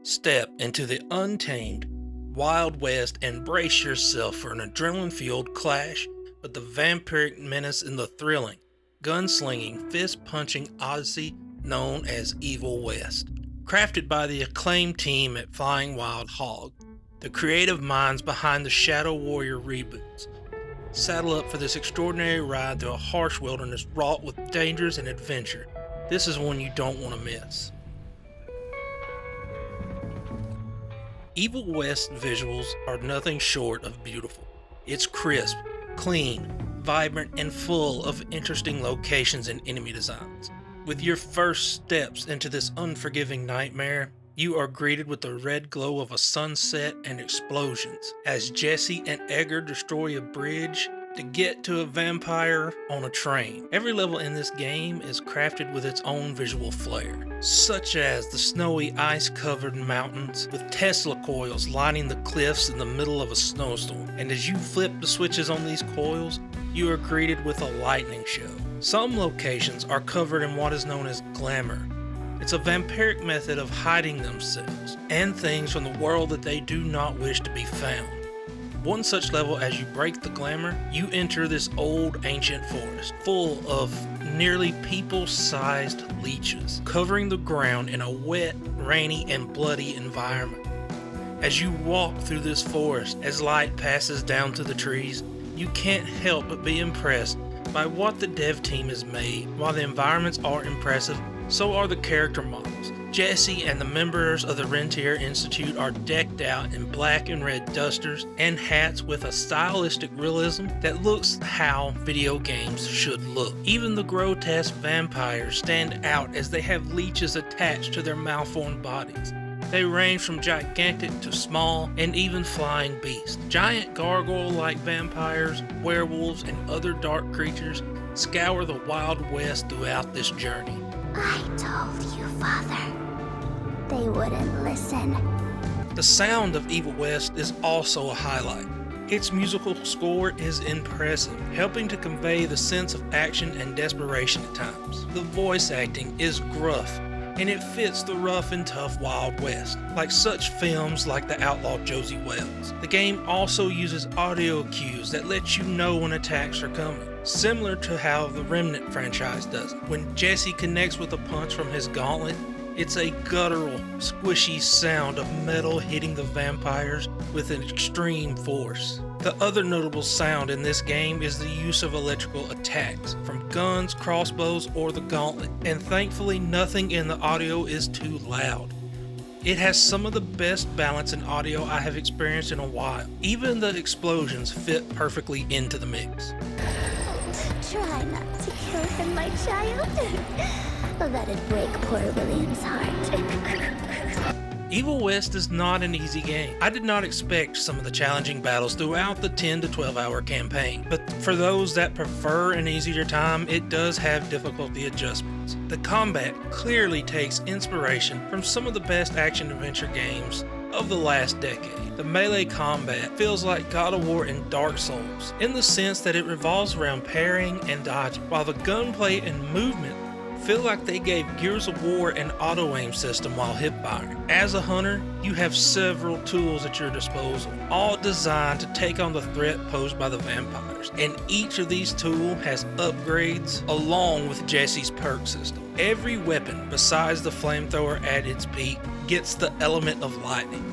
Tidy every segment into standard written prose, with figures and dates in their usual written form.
Step into the untamed Wild West and brace yourself for an adrenaline-fueled clash with the vampiric menace in the thrilling, gunslinging, fist-punching odyssey known as Evil West. Crafted by the acclaimed team at Flying Wild Hog, the creative minds behind the Shadow Warrior reboots. Saddle up for this extraordinary ride through a harsh wilderness wrought with dangers and adventure. This is one you don't want to miss. Evil West visuals are nothing short of beautiful. It's crisp, clean, vibrant, and full of interesting locations and enemy designs. With your first steps into this unforgiving nightmare, you are greeted with the red glow of a sunset and explosions as Jesse and Edgar destroy a bridge to get to a vampire on a train. Every level in this game is crafted with its own visual flair, such as the snowy ice-covered mountains with Tesla coils lining the cliffs in the middle of a snowstorm. And as you flip the switches on these coils, you are greeted with a lightning show. Some locations are covered in what is known as glamour. It's a vampiric method of hiding themselves and things from the world that they do not wish to be found. One such level, as you break the glamour, you enter this old ancient forest full of nearly people-sized leeches, covering the ground in a wet, rainy, and bloody environment. As you walk through this forest, as light passes down to the trees, you can't help but be impressed by what the dev team has made. While the environments are impressive, so are the character models. Jesse and the members of the Rentier Institute are decked out in black and red dusters and hats with a stylistic realism that looks how video games should look. Even the grotesque vampires stand out as they have leeches attached to their malformed bodies. They range from gigantic to small and even flying beasts. Giant gargoyle-like vampires, werewolves, and other dark creatures scour the Wild West throughout this journey. I told you, Father. They wouldn't listen. The sound of Evil West is also a highlight. Its musical score is impressive, helping to convey the sense of action and desperation at times. The voice acting is gruff, and it fits the rough and tough Wild West, like such films like The Outlaw Josie Wales. The game also uses audio cues that let you know when attacks are coming, similar to how the Remnant franchise does it. When Jesse connects with a punch from his gauntlet, it's a guttural, squishy sound of metal hitting the vampires with an extreme force. The other notable sound in this game is the use of electrical attacks, from guns, crossbows, or the gauntlet, and thankfully nothing in the audio is too loud. It has some of the best balance in audio I have experienced in a while. Even the explosions fit perfectly into the mix. Try not to kill him, my child. That'd break poor William's heart. Evil West is not an easy game. I did not expect some of the challenging battles throughout the 10 to 12 hour campaign, but for those that prefer an easier time, it does have difficulty adjustments. The combat clearly takes inspiration from some of the best action-adventure games of the last decade. The melee combat feels like God of War and Dark Souls, in the sense that it revolves around parrying and dodging, while the gunplay and movement feel like they gave Gears of War an auto-aim system while hip-firing. As a hunter, you have several tools at your disposal, all designed to take on the threat posed by the vampires, and each of these tools has upgrades along with Jesse's perk system. Every weapon, besides the flamethrower at its peak, gets the element of lightning.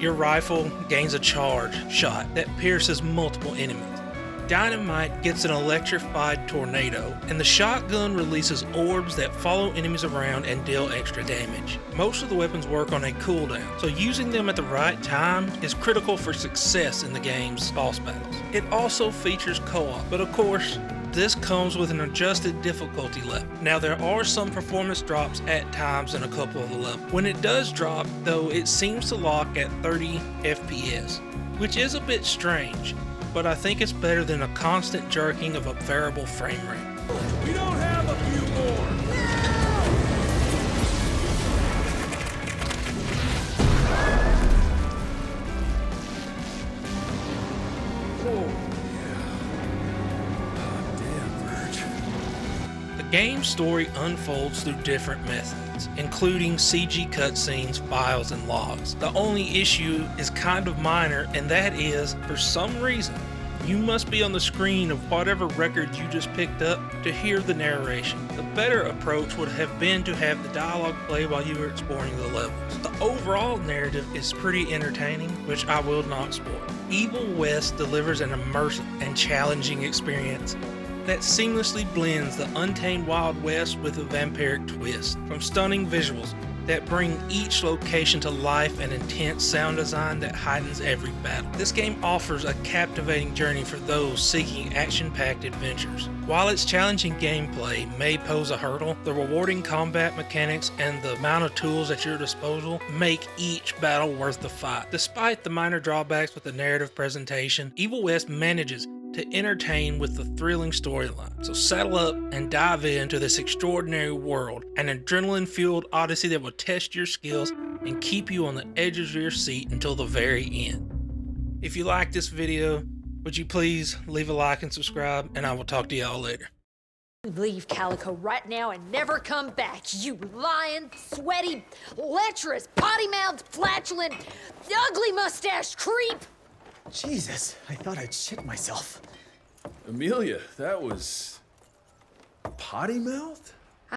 Your rifle gains a charge shot that pierces multiple enemies. Dynamite gets an electrified tornado, and the shotgun releases orbs that follow enemies around and deal extra damage. Most of the weapons work on a cooldown, so using them at the right time is critical for success in the game's boss battles. It also features co-op, but of course, this comes with an adjusted difficulty level. Now there are some performance drops at times in a couple of the levels. When it does drop, though, it seems to lock at 30 FPS, which is a bit strange, but I think it's better than a constant jerking of a variable frame rate. We don't have a few more! The game's story unfolds through different methods. experience, including CG cutscenes, files, and logs. The only issue is kind of minor, and that is, for some reason, you must be on the screen of whatever record you just picked up to hear the narration. The better approach would have been to have the dialogue play while you were exploring the levels. The overall narrative is pretty entertaining, which I will not spoil. Evil West delivers an immersive and challenging experience that seamlessly blends the untamed Wild West with a vampiric twist. From stunning visuals that bring each location to life and intense sound design that heightens every battle. This game offers a captivating journey for those seeking action-packed adventures. While its challenging gameplay may pose a hurdle, the rewarding combat mechanics and the amount of tools at your disposal make each battle worth the fight. Despite the minor drawbacks with the narrative presentation, Evil West manages to entertain with the thrilling storyline. So saddle up and dive into this extraordinary world, an adrenaline-fueled odyssey that will test your skills and keep you on the edge of your seat until the very end. If you like this video, would you please leave a like and subscribe, and I will talk to y'all later. Leave Calico right now and never come back, you lying, sweaty, lecherous, potty-mouthed, flatulent, ugly mustached creep! Jesus, I thought I'd shit myself. Amelia, that was potty mouth?